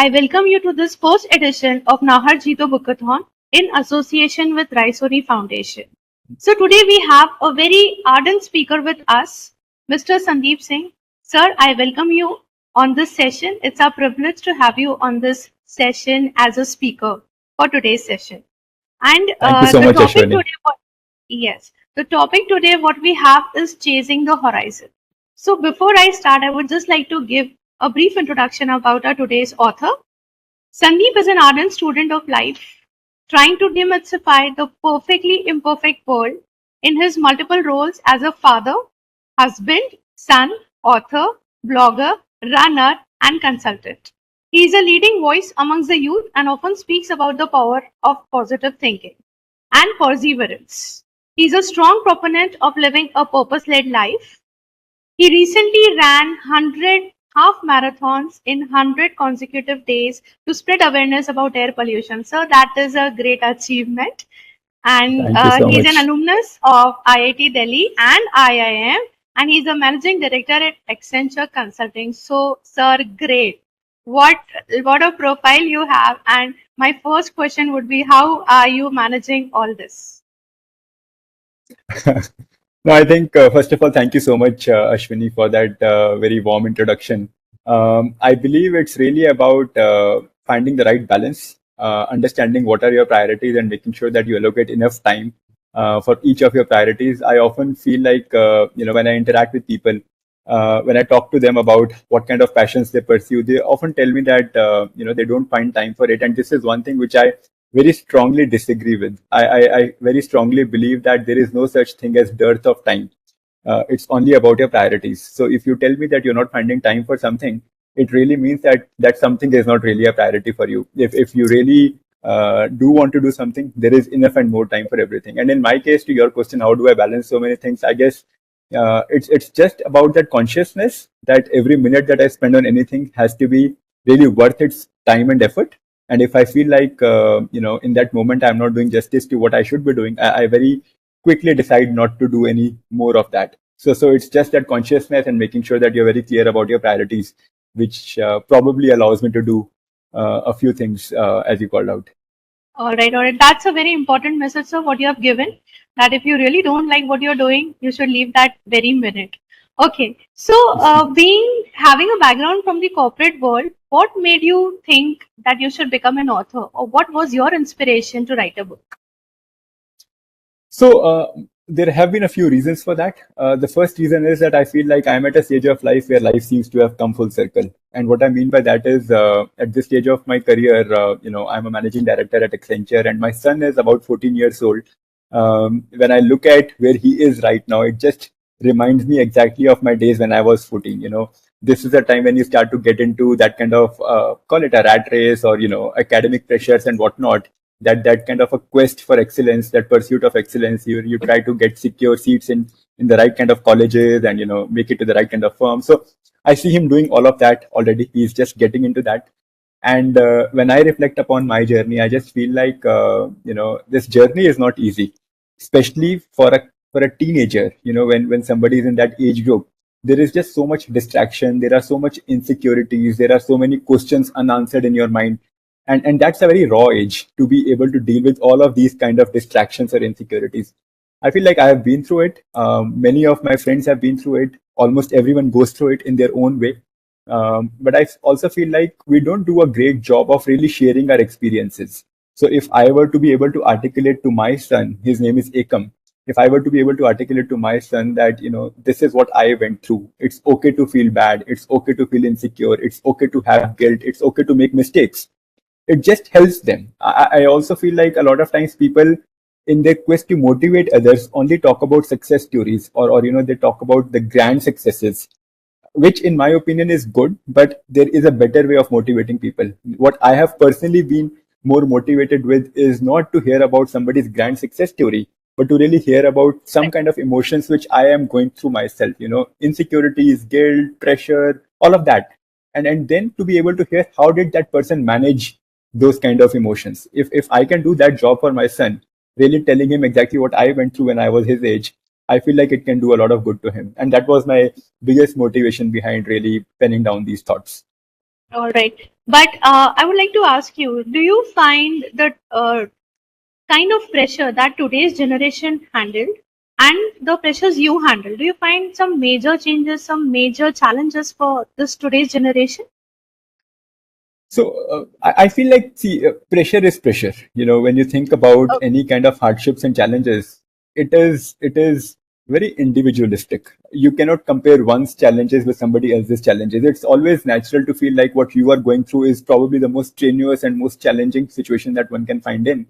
I welcome you to this first edition of Nahar Jito Bookathon in association with Raisoni Foundation. So today we have a very ardent speaker with us, Mr. Sundeep Singh. Sir, I welcome you on this session. It's our privilege to have you on this session as a speaker for today's session. And Thank you so the much, topic Ashwini. today, yes, the topic today what we have is chasing the horizon. So before I start, I would just like to give a brief introduction about our today's author. Sundeep is an ardent student of life, trying to demystify the perfectly imperfect world in his multiple roles as a father, husband, son, author, blogger, runner, and consultant. He is a leading voice amongst the youth and often speaks about the power of positive thinking and perseverance. He is a strong proponent of living a purpose led life. He recently ran 100 half marathons in 100 consecutive days to spread awareness about air pollution. So that is a great achievement. And Thank you so he's an much. alumnus of IIT Delhi and IIM, and he's a managing director at Accenture Consulting. So, sir, great. What a profile you have. And my first question would be, how are you managing all this? No, I think first of all, thank you so much, Ashwini, for that very warm introduction. I believe it's really about finding the right balance, understanding what are your priorities, and making sure that you allocate enough time for each of your priorities. I often feel like when I interact with people, when I talk to them about what kind of passions they pursue, they often tell me that they don't find time for it, and this is one thing which I very strongly disagree with. I very strongly believe that there is no such thing as dearth of time. It's only about your priorities. So if you tell me that you're not finding time for something, it really means that that something is not really a priority for you. If you really do want to do something, there is enough and more time for everything. And in my case, to your question, how do I balance so many things? I guess it's just about that consciousness that every minute that I spend on anything has to be really worth its time and effort. And if I feel like in that moment I'm not doing justice to what I should be doing, I very quickly decide not to do any more of that. So it's just that consciousness and making sure that you're very clear about your priorities, which probably allows me to do a few things as you called out. All right, all right. That's a very important message, sir, what you have given. That if you really don't like what you're doing, you should leave that very minute. Okay. So, being having a background from the corporate world, what made you think that you should become an author, or what was your inspiration to write a book? So there have been a few reasons for that. The first reason is that I feel like I'm at a stage of life where life seems to have come full circle. And what I mean by that is, at this stage of my career, I'm a managing director at Accenture, and my son is about 14 years old. When I look at where he is right now, it just reminds me exactly of my days when I was 14. This is a time when you start to get into that kind of call it a rat race, or academic pressures and whatnot, that kind of a quest for excellence, that pursuit of excellence. You try to get secure seats in the right kind of colleges, and make it to the right kind of firm. So I see him doing all of that already. He's just getting into that. And when I reflect upon my journey, I just feel like this journey is not easy, especially for a teenager. When somebody is in that age group, there is just so much distraction. There are so much insecurities. There are so many questions unanswered in your mind, and that's a very raw age to be able to deal with all of these kind of distractions or insecurities. I feel like I have been through it. Many of my friends have been through it. Almost everyone goes through it in their own way. But I also feel like we don't do a great job of really sharing our experiences. So if I were to be able to articulate to my son, his name is Ekam, if I were to be able to articulate to my son that, this is what I went through, it's okay to feel bad, it's okay to feel insecure, it's okay to have guilt, it's okay to make mistakes, it just helps them. I also feel like a lot of times people, in their quest to motivate others, only talk about success stories, or they talk about the grand successes, which in my opinion is good, but there is a better way of motivating people. What I have personally been more motivated with is not to hear about somebody's grand success story, but to really hear about some kind of emotions which I am going through myself, insecurities, guilt, pressure, all of that. And then to be able to hear how did that person manage those kind of emotions. If I can do that job for my son, really telling him exactly what I went through when I was his age, I feel like it can do a lot of good to him. And that was my biggest motivation behind really penning down these thoughts. All right. But I would like to ask you, do you find that kind of pressure that today's generation handled and the pressures you handle, do you find some major changes, some major challenges for this today's generation? So I feel like, see, pressure is pressure. You know, when you think about Oh, any kind of hardships and challenges, it is very individualistic. You cannot compare one's challenges with somebody else's challenges. It's always natural to feel like what you are going through is probably the most strenuous and most challenging situation that one can find in.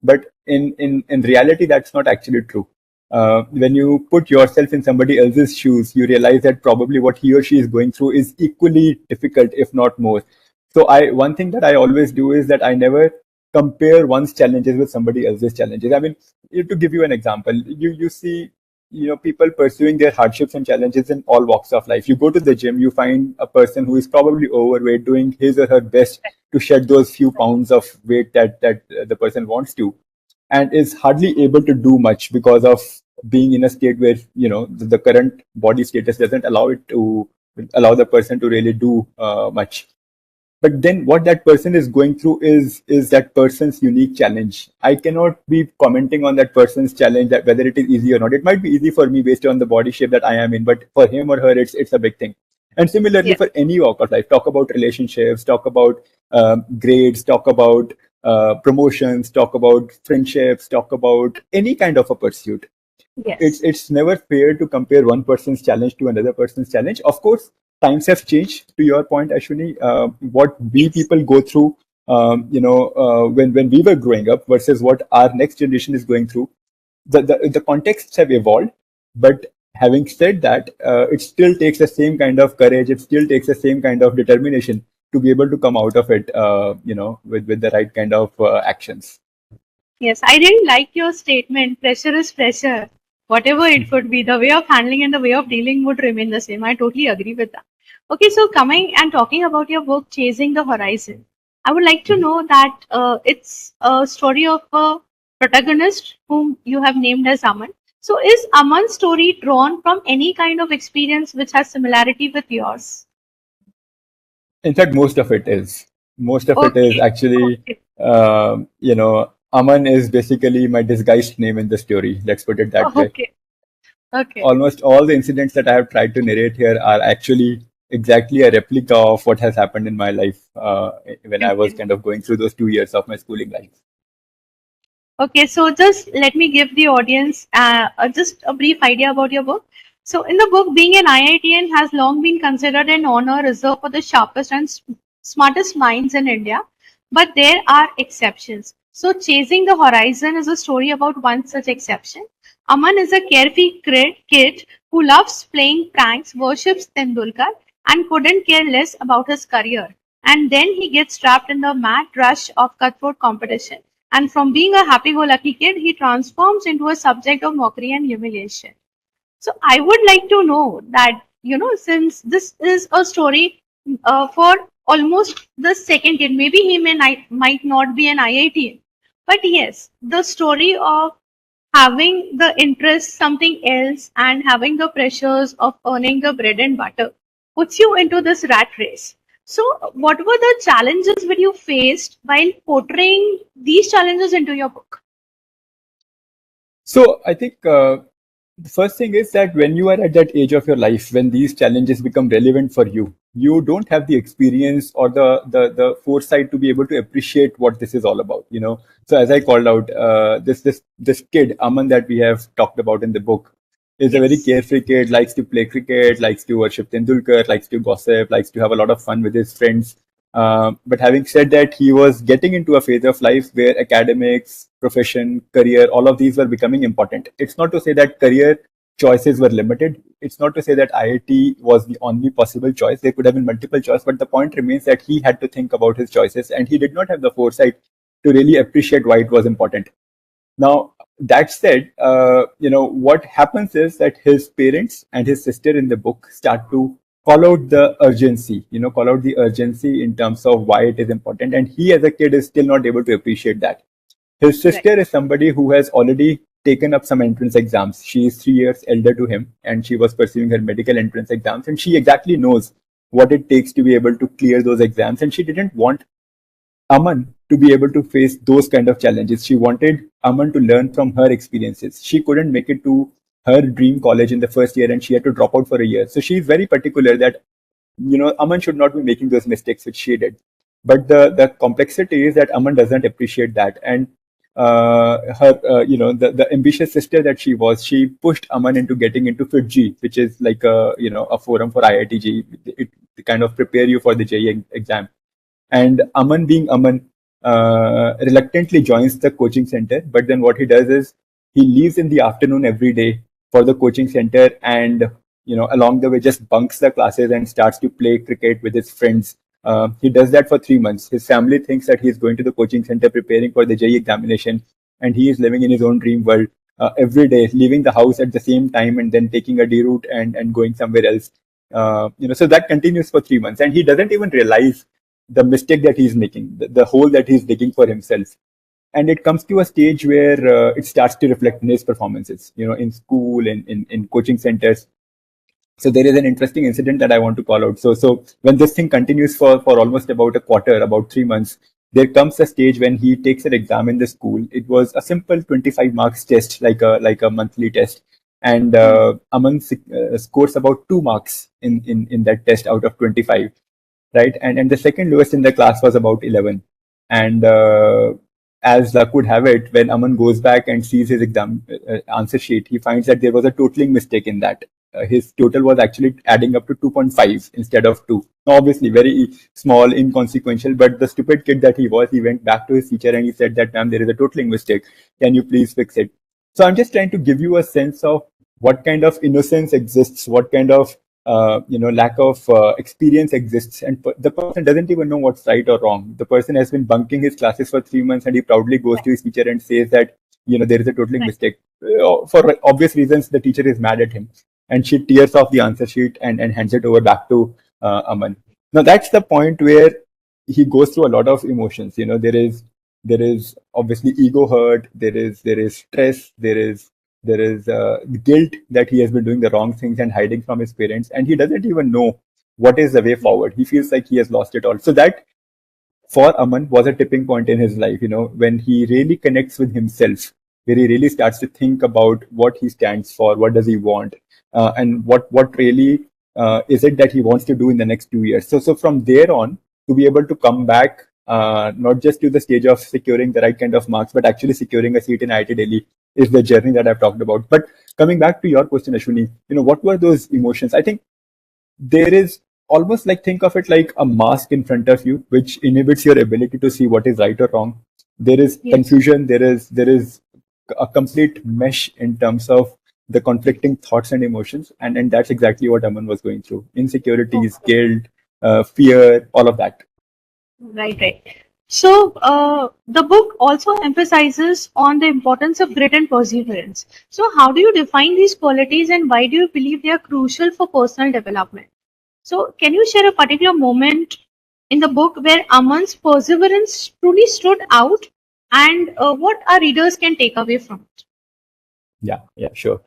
But in reality, that's not actually true. When you put yourself in somebody else's shoes, you realize that probably what he or she is going through is equally difficult, if not more. So I one thing that I always do is that I never compare one's challenges with somebody else's challenges. I mean, to give you an example, you see, people pursuing their hardships and challenges in all walks of life. You go to the gym, you find a person who is probably overweight, doing his or her best to shed those few pounds of weight that the person wants to, and is hardly able to do much because of being in a state where the current body status doesn't allow the person to really do much. But then what that person is going through is that person's unique challenge. I cannot be commenting on that person's challenge, that whether it is easy or not. It might be easy for me based on the body shape that I am in, but for him or her, it's a big thing. And similarly, yes, for any walk of life, talk about relationships, talk about grades, talk about promotions, talk about friendships, talk about any kind of a pursuit. it's yes, it's never fair to compare one person's challenge to another person's challenge. Of course, times have changed. To your point, Ashwini, what we yes, people go through, when we were growing up versus what our next generation is going through, the contexts have evolved. But having said that, it still takes the same kind of courage. It still takes the same kind of determination to be able to come out of it, with the right kind of actions. yes. I didn't like your statement. Pressure is pressure. Whatever it could be, the way of handling and the way of dealing would remain the same. I totally agree with that. Okay, so coming and talking about your book, Chasing the Horizon, I would like to know that it's a story of a protagonist whom you have named as Aman. So, is Aman's story drawn from any kind of experience which has similarity with yours? In fact, most of it is. Most of it is Okay, actually, okay, Aman is basically my disguised name in the story. Let's put it that way. okay, okay, Almost all the incidents that I have tried to narrate here are actually exactly a replica of what has happened in my life when I was okay. kind of going through those 2 years of my schooling life. Okay, so just let me give the audience just a brief idea about your book. So, in the book, being an IITian has long been considered an honor reserved for the sharpest and smartest minds in India, but there are exceptions. So, Chasing the Horizon is a story about one such exception. Aman is a carefree kid who loves playing pranks, worships Tendulkar, and couldn't care less about his career. And then he gets trapped in the mad rush of cutthroat competition, and from being a happy go lucky kid, he transforms into a subject of mockery and humiliation. So, I would like to know that, since this is a story for almost the second kid, maybe he might not be an IIT, but yes, the story of having the interest something else and having the pressures of earning the bread and butter puts you into this rat race. So what were the challenges that you faced while portraying these challenges into your book? So I think the first thing is that when you are at that age of your life, when these challenges become relevant for you, you don't have the experience or the foresight to be able to appreciate what this is all about. So as I called out, this kid Aman that we have talked about in the book is a very Yes, carefree kid, likes to play cricket, likes to worship Tendulkar, likes to gossip, likes to have a lot of fun with his friends. But having said that, he was getting into a phase of life where academics, profession, career, all of these were becoming important. It's not to say that career choices were limited. It's not to say that IIT was the only possible choice. There could have been multiple choices, but the point remains that he had to think about his choices and he did not have the foresight to really appreciate why it was important. Now, that said, what happens is that his parents and his sister in the book start to call out the urgency, call out the urgency in terms of why it is important. And he, as a kid, is still not able to appreciate that. His right. sister is somebody who has already taken up some entrance exams. She is 3 years elder to him, and she was pursuing her medical entrance exams, and she exactly knows what it takes to be able to clear those exams, and she didn't want Aman to be able to face those kind of challenges. She wanted Aman to learn from her experiences. She couldn't make it to her dream college in the first year, and she had to drop out for a year. So she's very particular that Aman should not be making those mistakes which she did. But the complexity is that Aman doesn't appreciate that, and her the ambitious sister that she was, she pushed Aman into getting into FITG, which is like a forum for IITG. It kind of prepare you for the JEE exam. And Aman, being Aman, reluctantly joins the coaching center. But then what he does is he leaves in the afternoon every day for the coaching center, and along the way just bunks the classes and starts to play cricket with his friends. He does that for 3 months. His family thinks that he's going to the coaching center preparing for the JEE examination, and he is living in his own dream world every day, leaving the house at the same time and then taking a D route and going somewhere else. So that continues for 3 months, and he doesn't even realize the mistake that he's making, the hole that he's digging for himself. And it comes to a stage where it starts to reflect in his performances, in school, in coaching centers. So there is an interesting incident that I want to call out. So when this thing continues for almost about a quarter, about 3 months, there comes a stage when he takes an exam in the school. It was a simple 25 marks test, like a monthly test. And Aman scores about 2 marks in that test out of 25, right? And the second lowest in the class was about 11. And as luck would have it, when Aman goes back and sees his exam answer sheet, he finds that there was a totaling mistake in that. His total was actually adding up to 2.5 instead of 2. Obviously, very small, inconsequential, but the stupid kid that he was, he went back to his teacher and he said that, ma'am, there is a totaling mistake. Can you please fix it? So I'm just trying to give you a sense of what kind of innocence exists, what kind of lack of experience exists, and the person doesn't even know what's right or wrong. The person has been bunking his classes for 3 months, and he proudly goes to his teacher and says that there is a totaling Right. mistake. For obvious reasons, the teacher is mad at him, and she tears off the answer sheet and hands it over back to Aman. Now that's the point where he goes through a lot of emotions. There is obviously ego hurt. There is stress. There is guilt that he has been doing the wrong things and hiding from his parents, and he doesn't even know what is the way forward. He feels like he has lost it all. So that for Aman was a tipping point in his life, when he really connects with himself, where he really starts to think about what he stands for, what does he want, and what really is it that he wants to do in the next 2 years. So from there on, to be able to come back, not just to the stage of securing the right kind of marks, but actually securing a seat in IIT Delhi is the journey that I've talked about. But coming back to your question, Ashwini, what were those emotions? I think there is almost like, think of it like a mask in front of you which inhibits your ability to see what is right or wrong. There is Yes. confusion, there is a complete mesh in terms of the conflicting thoughts and emotions, and that's exactly what Aman was going through: insecurities, Okay. guilt, fear, all of that. Right, right. So, the book also emphasizes on the importance of grit and perseverance. So, how do you define these qualities and why do you believe they are crucial for personal development? So, can you share a particular moment in the book where Aman's perseverance truly stood out and what our readers can take away from it? Yeah, sure.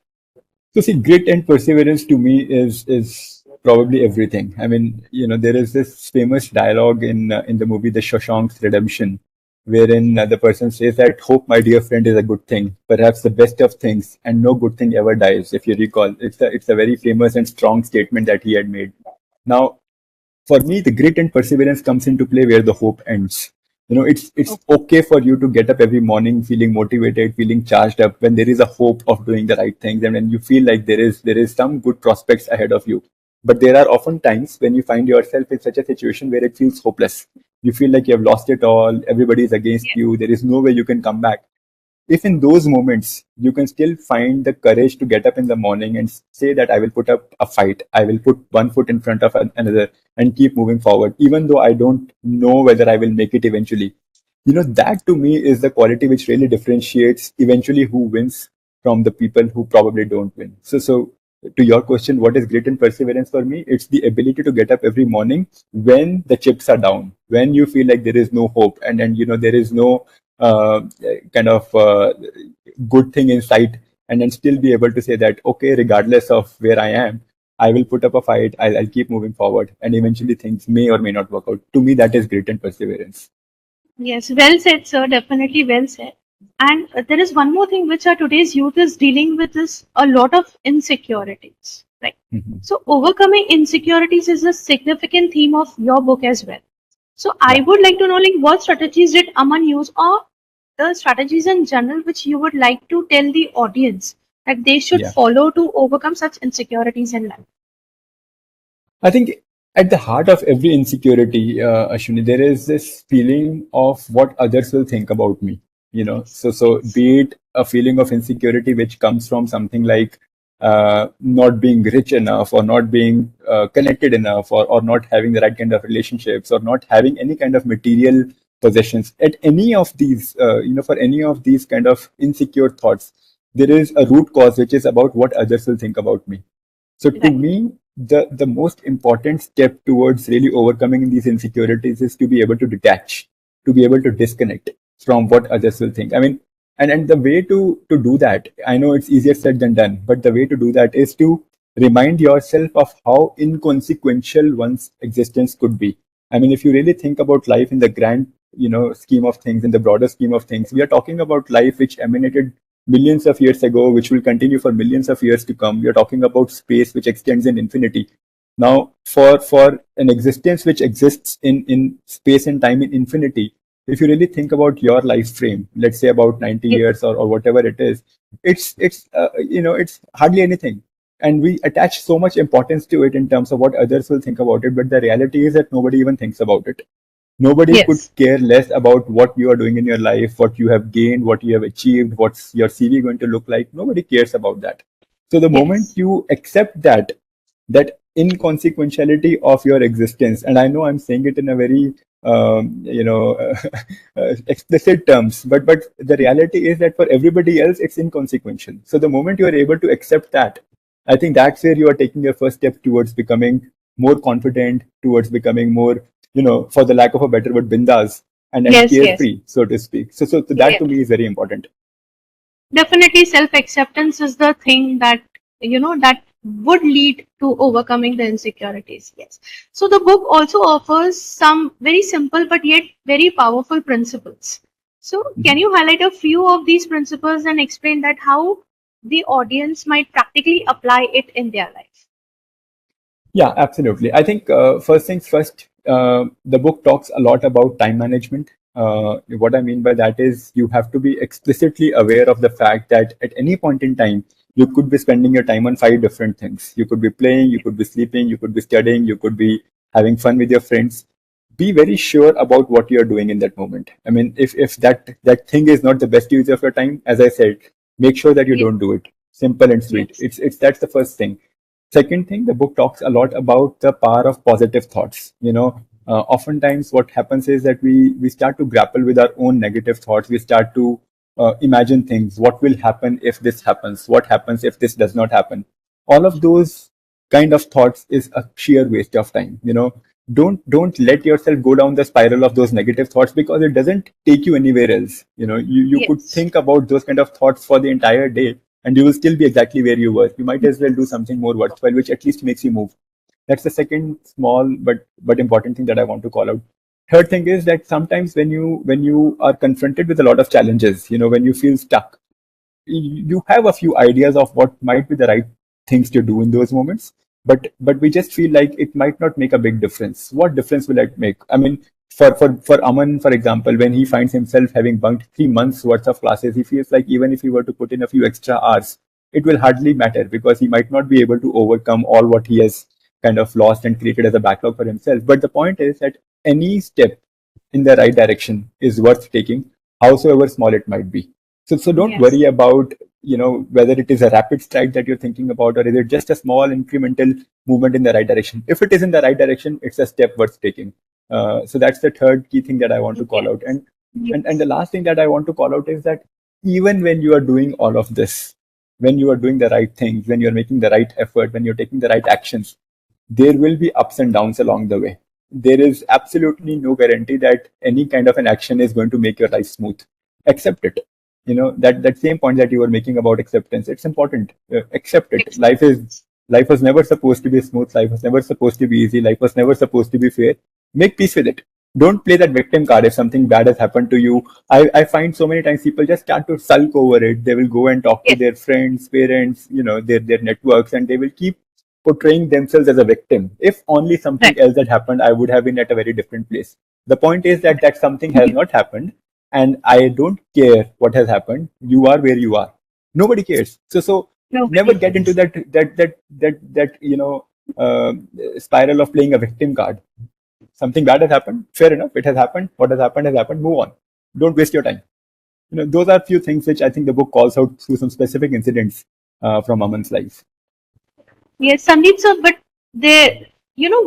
So see, grit and perseverance to me is probably everything. I mean, there is this famous dialogue in the movie The Shawshank's Redemption, wherein the person says that hope, my dear friend, is a good thing, perhaps the best of things, and no good thing ever dies. If you recall, it's a very famous and strong statement that he had made. Now, for me, the grit and perseverance comes into play where the hope ends. It's Okay. okay for you to get up every morning feeling motivated, feeling charged up when there is a hope of doing the right things, and when you feel like there is some good prospects ahead of you. But there are often times when you find yourself in such a situation where it feels hopeless. You feel like you have lost it all, everybody is against Yes. you, there is no way you can come back. If in those moments you can still find the courage to get up in the morning and say that I will put up a fight, I will put one foot in front of another and keep moving forward, even though I don't know whether I will make it eventually. That to me is the quality which really differentiates eventually who wins from the people who probably don't win. So to your question, what is grit and perseverance for me? It's the ability to get up every morning when the chips are down, when you feel like there is no hope, and there is no uh, kind of good thing in sight, and then still be able to say that, okay, regardless of where I am, I will put up a fight. I'll keep moving forward, and eventually things may or may not work out. To me, that is grit and perseverance. Yes, well said, sir. Definitely well said. And there is one more thing which our today's youth is dealing with is a lot of insecurities, right? Mhm. So overcoming insecurities is a significant theme of your book as well. So I Yeah. would like to know, like, what strategies did Aman use, or the strategies in general which you would like to tell the audience that they should Yeah. follow to overcome such insecurities in life? I think at the heart of every insecurity, Ashwini, there is this feeling of what others will think about me. Yes, So yes, be it a feeling of insecurity which comes from something like not being rich enough, or not being connected enough, or not having the right kind of relationships, or not having any kind of material possessions. At any of these, for any of these kind of insecure thoughts, there is a root cause which is about what others will think about me. So to right. me, the most important step towards really overcoming these insecurities is to be able to detach, to be able to disconnect from what others will think. I mean, and the way to do that, I know it's easier said than done, but the way to do that is to remind yourself of how inconsequential one's existence could be. I mean, if you really think about life in the grand, scheme of things, in the broader scheme of things, we are talking about life which emanated millions of years ago, which will continue for millions of years to come. We are talking about space which extends in infinity. Now, for an existence which exists in space and time in infinity, if you really think about your life frame, let's say about 90 Yes, years, or whatever it is, it's hardly anything. And we attach so much importance to it in terms of what others will think about it. But the reality is that nobody even thinks about it. Nobody could yes, care less about what you are doing in your life, what you have gained, what you have achieved, what's your CV going to look like. Nobody cares about that. So the moment yes, you accept that inconsequentiality of your existence, and I know I'm saying it in a very explicit terms, but the reality is that for everybody else it's inconsequential. So the moment you are able to accept that, I think that's where you are taking your first step towards becoming more confident, towards becoming more, for the lack of a better word, bindas, and yes, yes, carefree, so to speak. So that yes. to me is very important. Definitely, self acceptance is the thing that, that would lead to overcoming the insecurities. Yes. So the book also offers some very simple but yet very powerful principles. So can Mhm. you highlight a few of these principles and explain that how the audience might practically apply it in their life? Yeah, absolutely. I think first things first, the book talks a lot about time management. What I mean by that is you have to be explicitly aware of the fact that at any point in time, you could be spending your time on five different things. You could be playing, you could be sleeping, you could be studying, you could be having fun with your friends. Be very sure about what you're doing in that moment. I mean, if that thing is not the best use of your time, as I said, make sure that you Yes, don't do it. Simple and sweet. yes, It's that's the first thing. Second thing, the book talks a lot about the power of positive thoughts. Oftentimes what happens is that we start to grapple with our own negative thoughts. We start to imagine things. What will happen if this happens? What happens if this does not happen? All of those kind of thoughts is a sheer waste of time. Don't let yourself go down the spiral of those negative thoughts, because it doesn't take you anywhere else. You could yes, think about those kind of thoughts for the entire day, and you will still be exactly where you were. You might as well do something more worthwhile, which at least makes you move. That's the second small but important thing that I want to call out. Third thing is that sometimes when you are confronted with a lot of challenges, when you feel stuck, you have a few ideas of what might be the right things to do in those moments, but we just feel like it might not make a big difference. What difference will it make? I mean, for Aman, for example, when he finds himself having bunked 3 months worth of classes, he feels like even if he were to put in a few extra hours, it will hardly matter, because he might not be able to overcome all what he has kind of lost and created as a backlog for himself. But the point is that any step in the right direction is worth taking, howsoever small it might be. So don't yes, worry about, whether it is a rapid stride that you're thinking about, or is it just a small incremental movement in the right direction. If it is in the right direction, it's a step worth taking. So that's the third key thing that I want to call yes, out. And yes, the last thing that I want to call out is that even when you are doing all of this, when you are doing the right things, when you're making the right effort, when you're taking the right actions, there will be ups and downs along the way. There is absolutely no guarantee that any kind of an action is going to make your life smooth. Accept it. That same point that you were making about acceptance, it's important. Accept it. yes. Life was never supposed to be smooth. Life was never supposed to be easy. Life was never supposed to be fair. Make peace with it. Don't play that victim card if something bad has happened to you. I find so many times people just start to sulk over it. They will go and talk to Yes. their friends, parents, their networks, and they will keep portraying themselves as a victim. If only Right. something else had happened, I would have been at a very different place. The point is that something has not happened, and I don't care what has happened. You are where you are. Nobody cares. So never Nobody get into cares. that spiral of playing a victim card. Something bad has happened. Fair enough. It has happened. What has happened has happened. Move on. Don't waste your time. Those are a few things which I think the book calls out through some specific incidents from Aman's life. Yes, Sandeep sir, but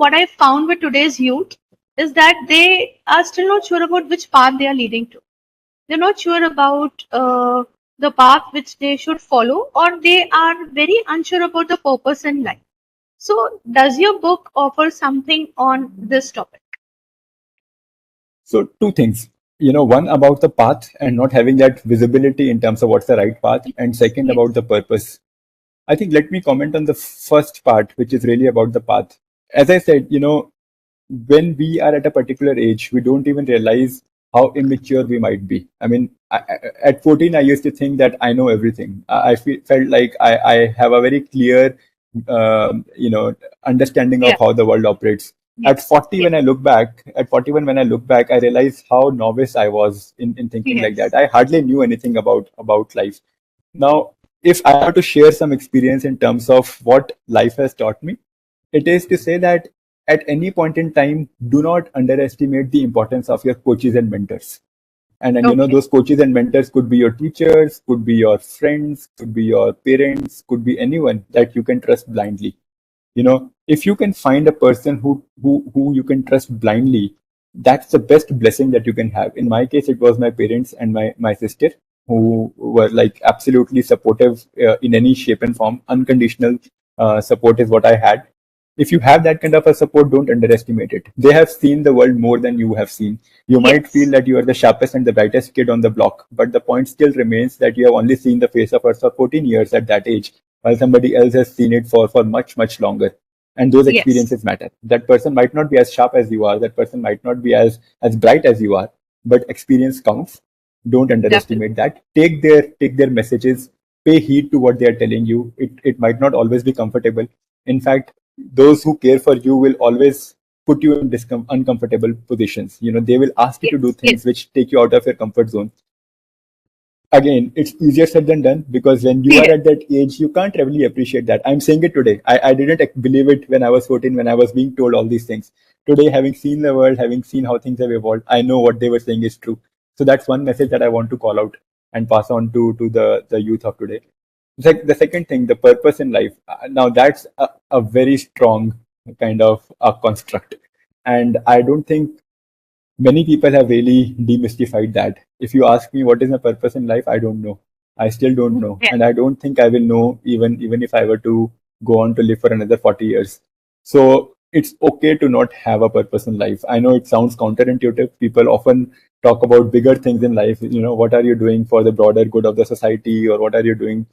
what I found with today's youth is that they are still not sure about which path they are leading to. They're not sure about the path which they should follow, or they are very unsure about the purpose in life. So, does your book offer something on this topic? So two things. One about the path and not having that visibility in terms of what's the right path, and second Yes, about the purpose. I think let me comment on the first part, which is really about the path. As I said, when we are at a particular age, we don't even realize how immature we might be. I mean, at 14, I used to think that I know everything. Felt like I have a very clear, understanding of yeah, how the world operates. At yes, 40, yes, when I look back, when I look back, I realize how novice I was in thinking like that. yes, I hardly knew anything about life. Now, if I have to share some experience in terms of what life has taught me, it is to say that at any point in time, do not underestimate the importance of your coaches and mentors. And okay, those coaches and mentors could be your teachers, could be your friends, could be your parents, could be anyone that you can trust blindly. If you can find a person who you can trust blindly, that's the best blessing that you can have. In my case, it was my parents and my sister, who were like absolutely supportive in any shape and form. Unconditional support is what I had. If you have that kind of a support, don't underestimate it. They have seen the world more than you have seen. You might feel yes, that you are the sharpest and the brightest kid on the block, but the point still remains that you have only seen the face of Earth for 14 years at that age, while somebody else has seen it for much, much longer. And those yes, experiences matter. That person might not be as sharp as you are, that person might not be as bright as you are, but experience counts. Don't definitely, underestimate that. Take their messages, pay heed to what they are telling you. It might not always be comfortable. In fact, those who care for you will always put you in uncomfortable positions. They will ask you to do yes, yes, things which take you out of your comfort zone. Again, it's easier said than done, because when you are yes, at that age, you can't really appreciate that. I'm saying it today. I didn't believe it when I was 14, when I was being told all these things. Today, having seen the world, having seen how things have evolved, I know what they were saying is true. So that's one message that I want to call out and pass on to the youth of today. The second thing, the purpose in life. Now, that's a very strong kind of a construct. And I don't think many people have really demystified that. If you ask me what is my purpose in life, I don't know. I still don't know, yes, and I don't think I will know even if I were to go on to live for another 40 years. So it's okay to not have a purpose in life. I know it sounds counterintuitive. People often talk about bigger things in life. What are you doing for the broader good of the society, or what are you doing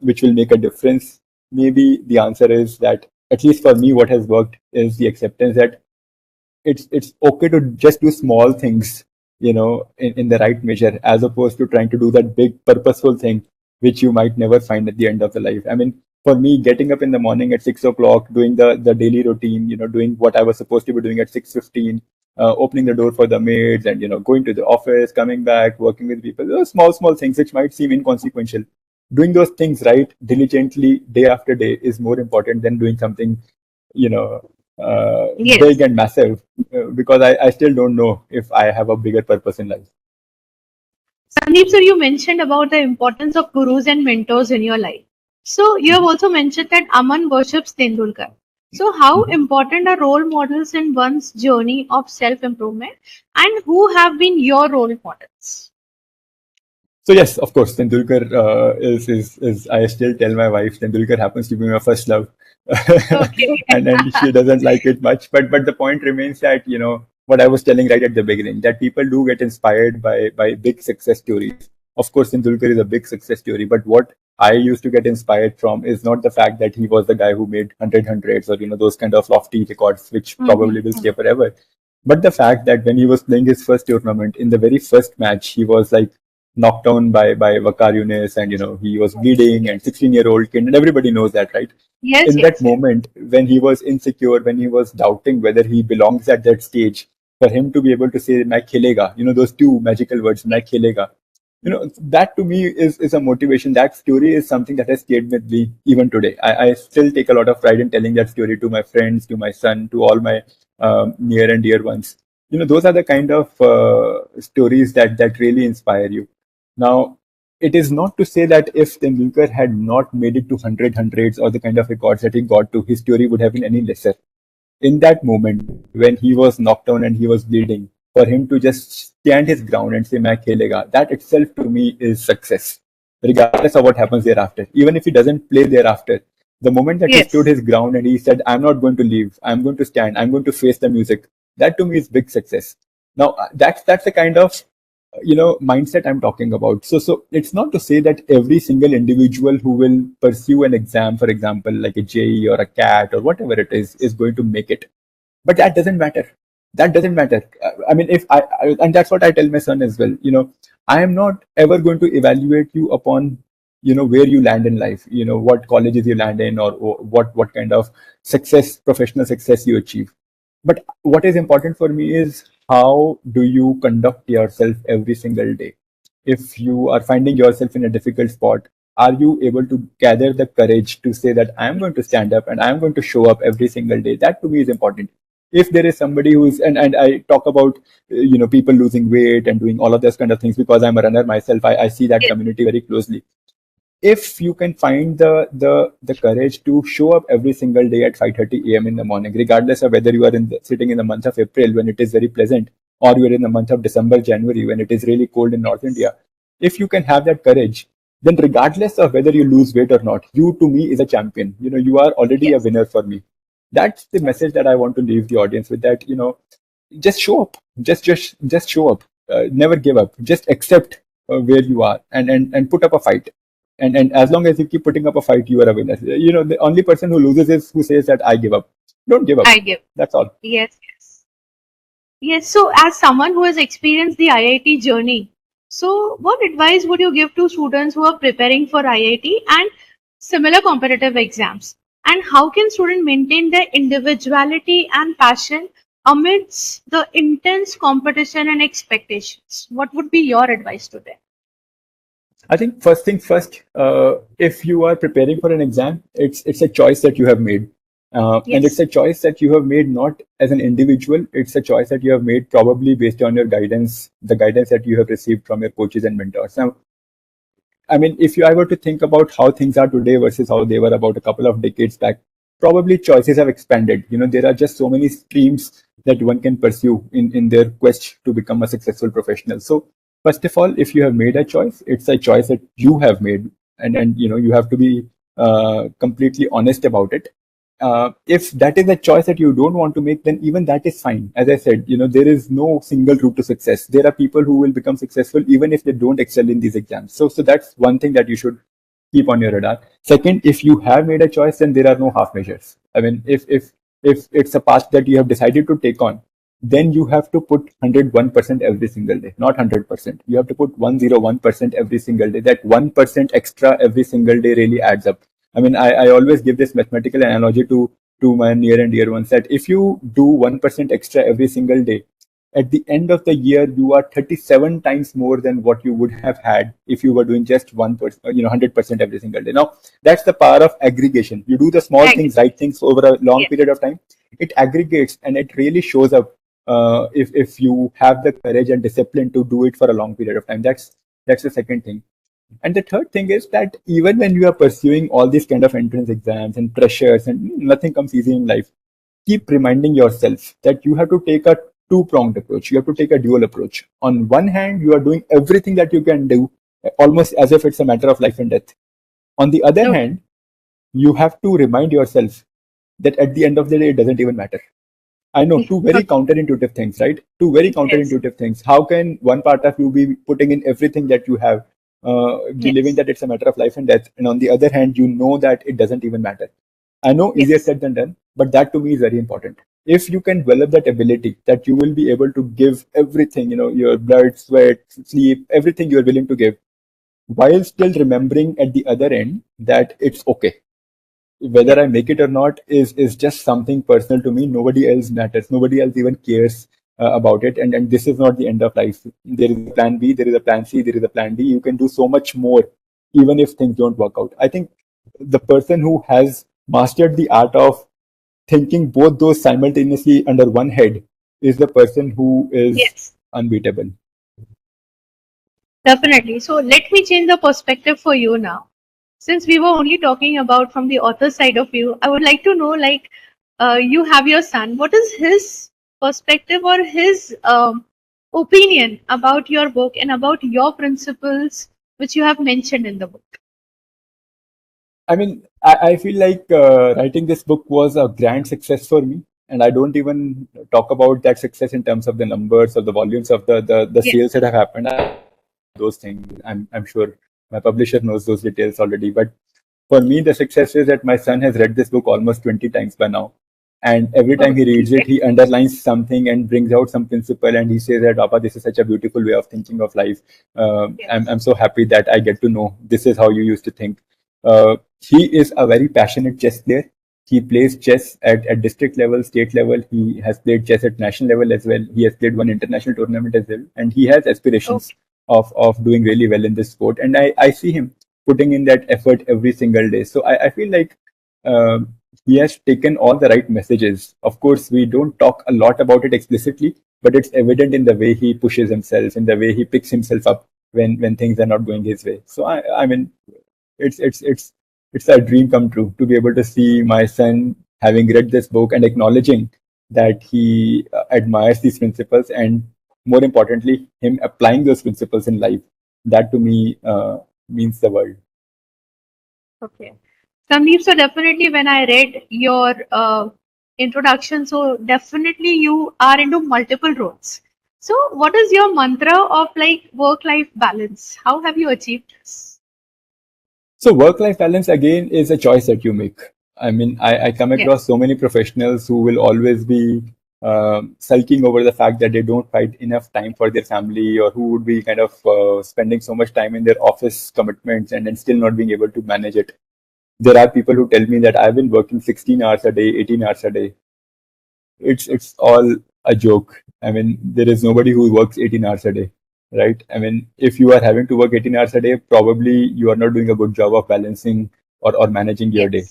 which will make a difference? Maybe the answer is that, at least for me, what has worked is the acceptance that it's okay to just do small things, in the right measure, as opposed to trying to do that big purposeful thing which you might never find at the end of the life. I mean, for me, getting up in the morning at 6 o'clock, doing the daily routine, doing what I was supposed to be doing at 6:15, opening the door for the maids, and going to the office, coming back, working with people, those small things which might seem inconsequential. Doing those things right, diligently, day after day, is more important than doing something you know, yes. big and massive, because I still don't know if I have a bigger purpose in life. Sandeep sir, you mentioned about the importance of gurus and mentors in your life. So you have Mhm. also mentioned that Aman worships Tendulkar. So how Mhm. important are role models in one's journey of self-improvement, and who have been your role models? So yes, of course, Tendulkar is I still tell my wife Tendulkar happens to be my first love, Okay. and she doesn't like it much. But the point remains that what I was telling right at the beginning, that people do get inspired by big success stories. Of course, Tendulkar is a big success story, but what I used to get inspired from is not the fact that he was the guy who made hundreds or those kind of lofty records which probably will stay forever, but the fact that when he was playing his first tournament, in the very first match, he was like knocked down by Vakar Yunus, and he was bleeding, and 16-year-old kid, and everybody knows that, right? Yes, In that yes, yes. moment, when he was insecure, when he was doubting whether he belongs at that stage, for him to be able to say "Main khelega," those two magical words, "Main khelega," that to me is a motivation. That story is something that has stayed with me even today. I still take a lot of pride in telling that story to my friends, to my son, to all my near and dear ones. Those are the kind of stories that really inspire you. Now, it is not to say that if Tendulkar had not made it to hundreds or the kind of records that he got to, his story would have been any lesser. In that moment when he was knocked down and he was bleeding, for him to just stand his ground and say "Main khelega," that itself to me is success, regardless of what happens thereafter. Even if he doesn't play thereafter, the moment that he stood Yes, his ground and he said, "I'm not going to leave. I'm going to stand. I'm going to face the music," that to me is big success. Now, that's the kind of mindset I'm talking about. So it's not to say that every single individual who will pursue an exam, for example, like a JE or a CAT or whatever it is going to make it, but that doesn't matter. That doesn't matter. I mean, if I and that's what I tell my son as well. I am not ever going to evaluate you upon where you land in life, what colleges you land in, or what kind of success, professional success you achieve. But what is important for me is how do you conduct yourself every single day. If you are finding yourself in a difficult spot, are you able to gather the courage to say that I am going to stand up and I am going to show up every single day? That to me is important. If there is somebody who's and I talk about people losing weight and doing all of those kind of things because I'm a runner myself, I see that yes, community very closely. If you can find the courage to show up every single day at 5:30 a.m. in the morning, regardless of whether you are sitting in the month of April when it is very pleasant, or you are in the month of December, January when it is really cold in North yes, India, if you can have that courage, then regardless of whether you lose weight or not, you to me is a champion. You are already a yes, winner for me. That's the message that I want to leave the audience with. That just show up, just show up, never give up, just accept where you are, and put up a fight, and as long as you keep putting up a fight, you are a winner. The only person who loses is who says that I give up. Don't give up. I give. That's all. Yes, yes. Yes, so as someone who has experienced the IIT journey, so what advice would you give to students who are preparing for IIT and similar competitive exams? And how can students maintain their individuality and passion amidst the intense competition and expectations? What would be your advice to them? I think first thing first, if you are preparing for an exam, it's a choice that you have made, and it's Yes, a choice that you have made not as an individual. It's a choice that you have made probably based on your guidance, the guidance that you have received from your coaches and mentors. Now, I mean, if I were to think about how things are today versus how they were about a couple of decades back, probably choices have expanded. There are just so many streams that one can pursue in their quest to become a successful professional. So, first of all, if you have made a choice, it's a choice that you have made, and you have to be completely honest about it. If that is a choice that you don't want to make, then even that is fine. As I said, there is no single route to success. There are people who will become successful even if they don't excel in these exams. So that's one thing that you should keep on your radar. Second, if you have made a choice, then there are no half measures. I mean, if it's a path that you have decided to take on, then you have to put 101% every single day, not 100%. You have to put 101% every single day. That 1% extra every single day really adds up. I mean, I always give this mathematical analogy to my near and dear ones that if you do 1% extra every single day, at the end of the year, you are 37 times more than what you would have had if you were doing just 1%, 100% every single day. Now, that's the power of aggregation. You do the small I things, agree. right things over a long Yes, period of time, it aggregates and it really shows up if you have the courage and discipline to do it for a long period of time. That's the second thing. And the third thing is that even when you are pursuing all these kind of entrance exams and pressures and nothing comes easy in life, keep reminding yourself that you have to take a two-pronged approach. You have to take a dual approach. On one hand, you are doing everything that you can do, almost as if it's a matter of life and death. On the other okay. hand, you have to remind yourself that at the end of the day, it doesn't even matter. I know two very counterintuitive things, right? Two very Yes, counterintuitive things. How can one part of you be putting in everything that you have? believing Yes. that it's a matter of life and death. And on the other hand, you know that it doesn't even matter. I know easier Yes. said than done, but that to me is very important. If you can develop that ability that you will be able to give everything, your blood, sweat, sleep, everything you're willing to give, while still remembering at the other end that it's okay. Whether Yes. I make it or not is just something personal to me. Nobody else matters. Nobody else even cares about it. And this is not the end of life. There is a plan B, there is a plan C, there is a plan D. You can do so much more, even if things don't work out. I think the person who has mastered the art of thinking both those simultaneously under one head is the person who is Yes. unbeatable. Definitely. So let me change the perspective for you now. Since we were only talking about from the author side of you, I would like to know, like, you have your son. What is his perspective or his opinion about your book and about your principles, which you have mentioned in the book? I mean, I feel like writing this book was a grand success for me. And I don't even talk about that success in terms of the numbers or the volumes of the Yes. sales that have happened. Those things. I'm sure my publisher knows those details already. But for me, the success is that my son has read this book almost 20 times by now. And every time he reads it, Okay. he underlines something and brings out some principle. And he says that, Papa, this is such a beautiful way of thinking of life. Yes. I'm so happy that I get to know this is how you used to think. He is a very passionate chess player. He plays chess at district level, state level. He has played chess at national level as well. He has played one international tournament as well. And he has aspirations Okay. of doing really well in this sport. And I see him putting in that effort every single day. So I feel like he has taken all the right messages. Of course, we don't talk a lot about it explicitly, but it's evident in the way he pushes himself, in the way he picks himself up when things are not going his way. So I mean, it's a dream come true to be able to see my son having read this book and acknowledging that he admires these principles, and more importantly, him applying those principles in life. That to me means the world. Okay. Sandeep, so definitely when I read your introduction, so definitely you are into multiple roles. So what is your mantra of like work-life balance? How have you achieved this? So work-life balance again is a choice that you make. I mean, I come across Yes. so many professionals who will always be sulking over the fact that they don't find enough time for their family, or who would be kind of spending so much time in their office commitments and then still not being able to manage it. There are people who tell me that I've been working 16 hours a day, 18 hours a day. It's all a joke. I mean, there is nobody who works 18 hours a day, right? I mean, if you are having to work 18 hours a day, probably you are not doing a good job of balancing or managing your day.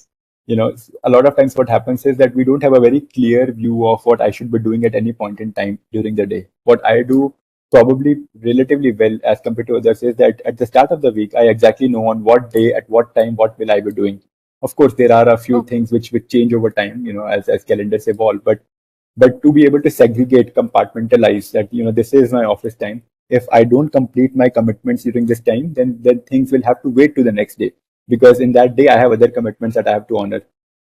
Yes. A lot of times what happens is that we don't have a very clear view of what I should be doing at any point in time during the day. What I do probably relatively well as compared to others is that at the start of the week, I exactly know on what day, at what time, what will I be doing. Of course, there are a few Okay. things which change over time, as calendars evolve, but to be able to segregate, compartmentalize that, this is my office time. If I don't complete my commitments during this time, then things will have to wait to the next day, because in that day I have other commitments that I have to honor.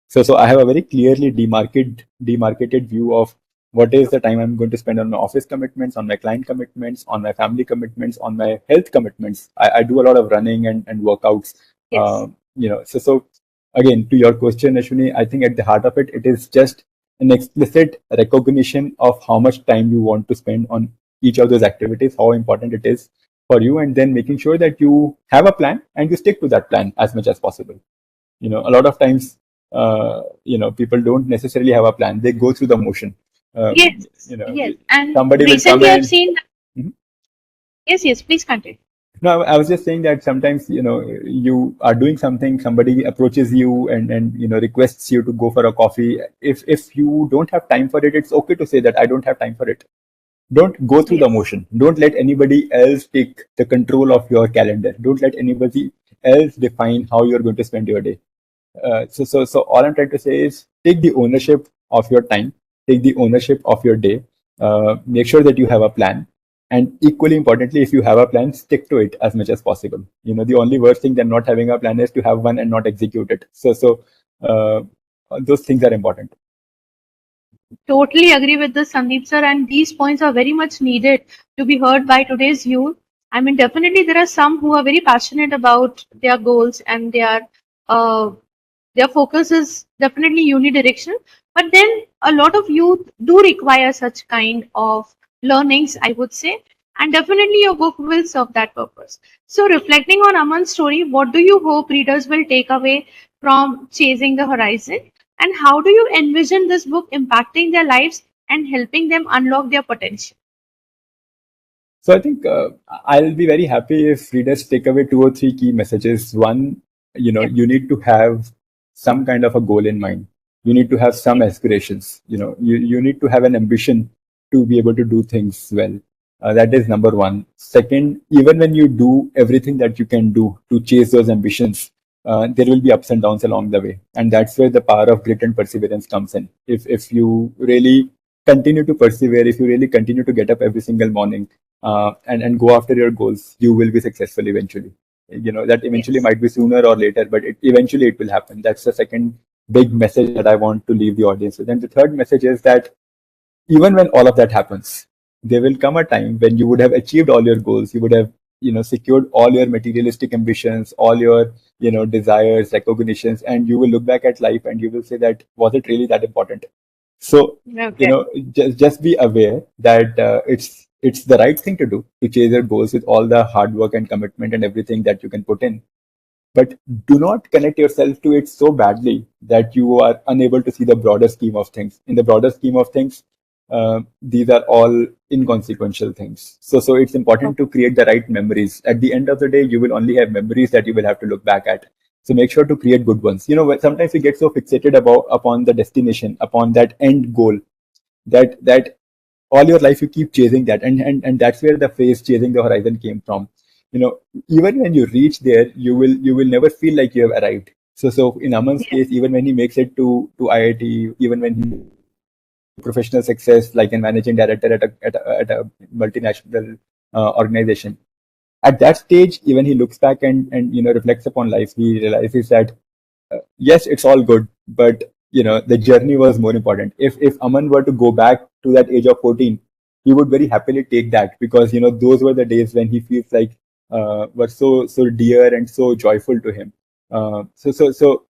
So I have a very clearly demarcated view of what is the time I'm going to spend on my office commitments, on my client commitments, on my family commitments, on my health commitments. I do a lot of running and workouts. Yes. So again, to your question, Ashwini, I think at the heart of it, it is just an explicit recognition of how much time you want to spend on each of those activities, how important it is for you, and then making sure that you have a plan and you stick to that plan as much as possible. A lot of times, people don't necessarily have a plan. They go through the motion. Yes. You know, Yes. And somebody will come recently I've in. seen. Mhm. Yes. Yes. Please continue. No, I was just saying that sometimes, you are doing something, somebody approaches you and requests you to go for a coffee. If you don't have time for it, it's okay to say that I don't have time for it. Don't go through the Yes. motion. Don't let anybody else take the control of your calendar. Don't let anybody else define how you're going to spend your day. So all I'm trying to say is take the ownership of your time, take the ownership of your day, make sure that you have a plan. And equally importantly, if you have a plan, stick to it as much as possible. The only worst thing than not having a plan is to have one and not execute it. So uh, those things are important. Totally agree with this, Sandeep sir, and these points are very much needed to be heard by today's youth. I mean, definitely there are some who are very passionate about their goals and uh, their focus is definitely unidirectional. But then a lot of youth do require such kind of learnings, I would say, and definitely your book will serve that purpose. So, reflecting on Aman's story, what do you hope readers will take away from Chasing the Horizon? And how do you envision this book impacting their lives and helping them unlock their potential? So I think I'll be very happy if readers take away two or three key messages. One, Yep. you need to have some kind of a goal in mind. You need to have some Yep. aspirations. You need to have an ambition to be able to do things well. That is number one. Second, even when you do everything that you can do to chase those ambitions, there will be ups and downs along the way, and that's where the power of grit and perseverance comes in. If you really continue to persevere, if you really continue to get up every single morning and go after your goals, you will be successful eventually. That eventually Yes. might be sooner or later, but eventually it will happen. That's the second big message that I want to leave the audience with. And the third message is that even when all of that happens, there will come a time when you would have achieved all your goals. You would have, secured all your materialistic ambitions, all your, desires, recognitions, and you will look back at life and you will say that was it really that important? So, Okay. just be aware that it's the right thing to do to chase your goals with all the hard work and commitment and everything that you can put in. But do not connect yourself to it so badly that you are unable to see the broader scheme of things. In the broader scheme of things, these are all inconsequential things. So it's important to create the right memories. At the end of the day, you will only have memories that you will have to look back at. So make sure to create good ones. Sometimes we get so fixated upon the destination, upon that end goal, that all your life you keep chasing that, and that's where the phrase "chasing the horizon" came from. Even when you reach there, you will never feel like you have arrived. So in Aman's Yes. case, even when he makes it to IIT, even when he professional success like a managing director at a multinational organization, at that stage, even he looks back and reflects upon life, he realizes that yes, it's all good, but the journey was more important. If Aman were to go back to that age of 14, he would very happily take that, because those were the days when he feels like were so dear and so joyful to him. So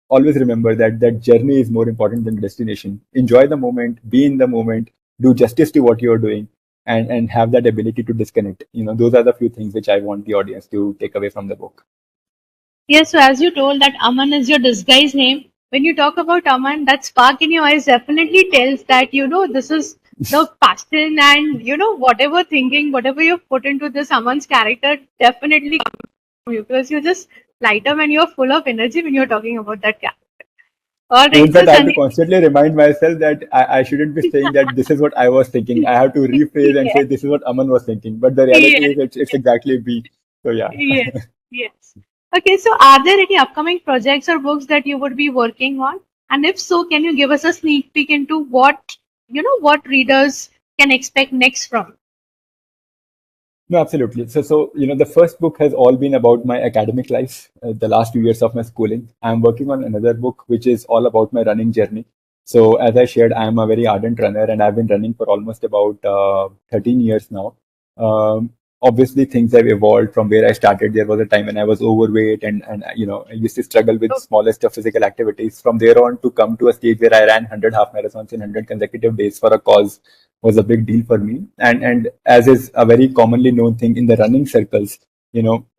always remember that journey is more important than the destination. Enjoy the moment, be in the moment, do justice to what you're doing, and have that ability to disconnect. Those are the few things which I want the audience to take away from the book. Yes, so as you told that Aman is your disguise name, when you talk about Aman, that spark in your eyes definitely tells that, this is the passion and, whatever thinking, whatever you've put into this Aman's character definitely comes from you because you just light up and you're full of energy when you're talking about that character. All In right, so fact, I have to Sandeep, constantly remind myself that I shouldn't be saying that this is what I was thinking. I have to rephrase and say yes, this is what Aman was thinking. But the reality yes, is it's exactly B. So yeah. yes, yes. Okay, so are there any upcoming projects or books that you would be working on? And if so, can you give us a sneak peek into what readers can expect next from? No, absolutely. So the first book has all been about my academic life, the last few years of my schooling. I'm working on another book which is all about my running journey. So as I shared, I am a very ardent runner and I've been running for almost about 13 years now. Obviously, things have evolved from where I started. There was a time when I was overweight and I used to struggle with Oh, smallest of physical activities. From there on to come to a stage where I ran 100 half marathons in 100 consecutive days for a cause was a big deal for me. And as is a very commonly known thing in the running circles,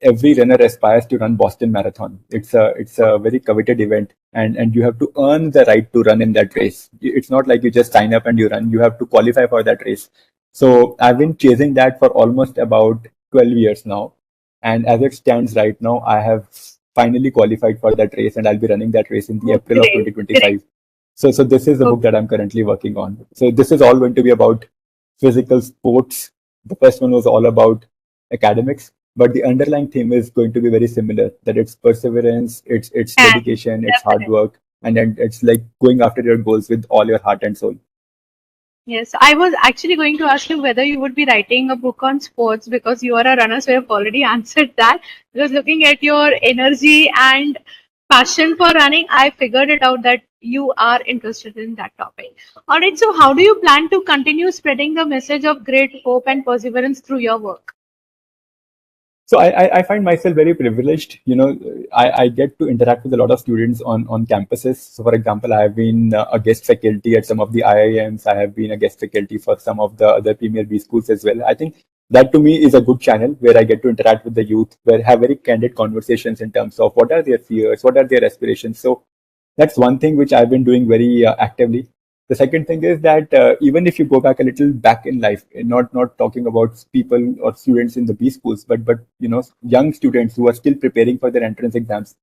every runner aspires to run Boston Marathon. It's a very coveted event, and you have to earn the right to run in that race. It's not like you just sign up and you run. You have to qualify for that race. So I've been chasing that for almost about 12 years now. And as it stands right now, I have finally qualified for that race and I'll be running that race in the oh, April of great, great. 2025. So this is the book Okay. that I'm currently working on. So this is all going to be about physical sports. The first one was all about academics, but the underlying theme is going to be very similar. That it's perseverance, it's And dedication, it's hard definitely. work, and then it's like going after your goals with all your heart and soul. Yes, I was actually going to ask you whether you would be writing a book on sports because you are a runner, so you've already answered that. Because looking at your energy and passion for running, I figured it out that you are interested in that topic. All right, so how do you plan to continue spreading the message of great hope and perseverance through your work? So I find myself very privileged. I get to interact with a lot of students on campuses. So, for example, I have been a guest faculty at some of the IIMs. I have been a guest faculty for some of the other Premier B schools as well. I think that to me is a good channel where I get to interact with the youth, where I have very candid conversations in terms of what are their fears, what are their aspirations. So that's one thing which I've been doing very actively. The second thing is that even if you go back a little back in life, not talking about people or students in the B schools, but young students who are still preparing for their entrance exams,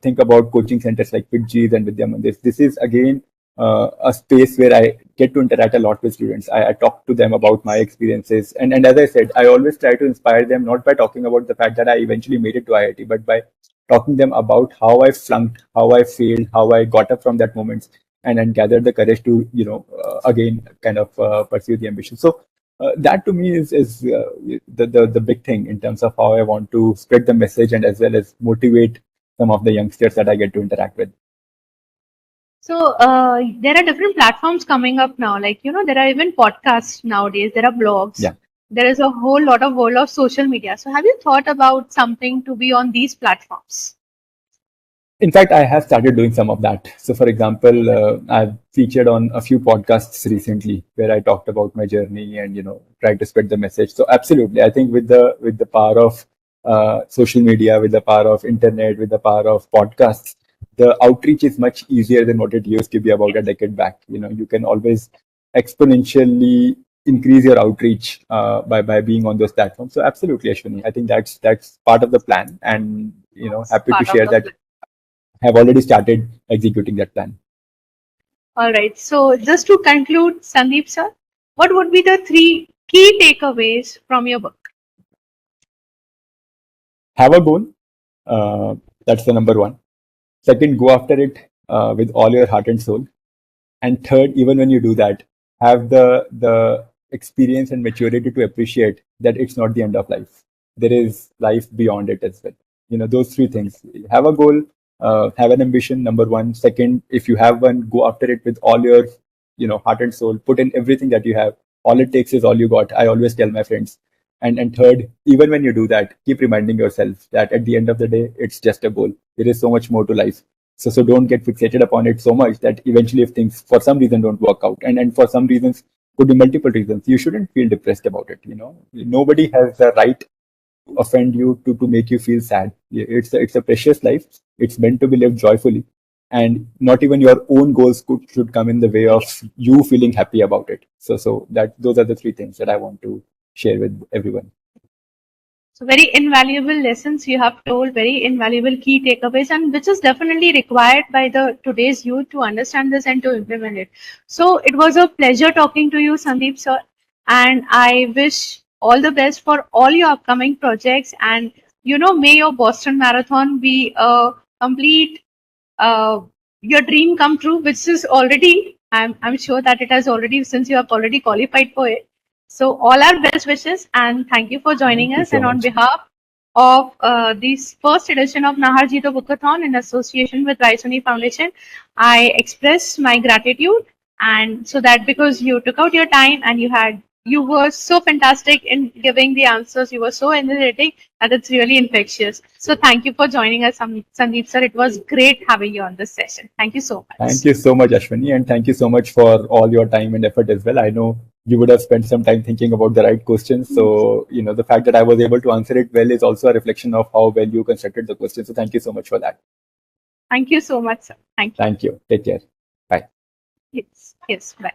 think about coaching centers like Fitjis and Vidya Mandirs. This is again a space where I get to interact a lot with students. I talk to them about my experiences, and as I said, I always try to inspire them not by talking about the fact that I eventually made it to IIT, but by talking them about how I flunked, how I failed, how I got up from that moment, and then gathered the courage to again kind of pursue the ambition. So that to me is the big thing in terms of how I want to spread the message and as well as motivate some of the youngsters that I get to interact with. So there are different platforms coming up now. Like, there are even podcasts nowadays. There are blogs. Yeah. There is a whole lot of world of social media. So have you thought about something to be on these platforms? In fact, I have started doing some of that. So, for example, I've featured on a few podcasts recently where I talked about my journey and tried to spread the message. So, absolutely, I think with the power of social media, with the power of internet, with the power of podcasts, the outreach is much easier than what it used to be about a decade back. You can always exponentially increase your outreach by being on those platforms. So, absolutely, Ashwini, I think that's part of the plan, and That's happy to part of share the that plan. have already started executing that plan. All right. So just to conclude, Sandeep sir, what would be the three key takeaways from your book? Have a goal. Uh, that's the number one. Second, go after it with all your heart and soul. And third, even when you do that, have the experience and maturity to appreciate that it's not the end of life. There is life beyond it as well. Those three things. Have a goal, have an ambition, number one. Second, if you have one, go after it with all your heart and soul. Put in everything that you have. All it takes is all you got. I always tell my friends. And third, even when you do that, keep reminding yourself that at the end of the day, it's just a goal. There is so much more to life. So don't get fixated upon it so much that eventually if things for some reason don't work out, and for some reasons could be multiple reasons, you shouldn't feel depressed about it. Nobody has the right to offend you to make you feel sad. It's a precious life. It's meant to be lived joyfully, and not even your own goals should come in the way of you feeling happy about it. So that those are the three things that I want to share with everyone. So very invaluable lessons you have told, very invaluable key takeaways, and which is definitely required by the today's youth to understand this and to implement it. So it was a pleasure talking to you, Sandeep sir, and I wish all the best for all your upcoming projects. And may your Boston Marathon be a complete uh, your dream come true, which is already I'm sure that it has already since you have already qualified for it. So all our best wishes and thank you for joining Thank you us. so And on much. behalf of this first edition of Naharjito Bookathon in association with Raisoni Foundation, I express my gratitude. And so that because you took out your time and you were so fantastic in giving the answers, you were so energetic that it's really infectious. So thank you for joining us, Sandeep sir. It was great having you on this session. Thank you so Thank much. you so much, Ashwini, and thank you so much for all your time and effort as well. I know you would have spent some time thinking about the right questions. So, the fact that I was able to answer it well is also a reflection of how well you constructed the question. So, thank you so much for that. Thank you so much, sir. Thank you. Thank you. Take care. Bye. Yes, yes, bye.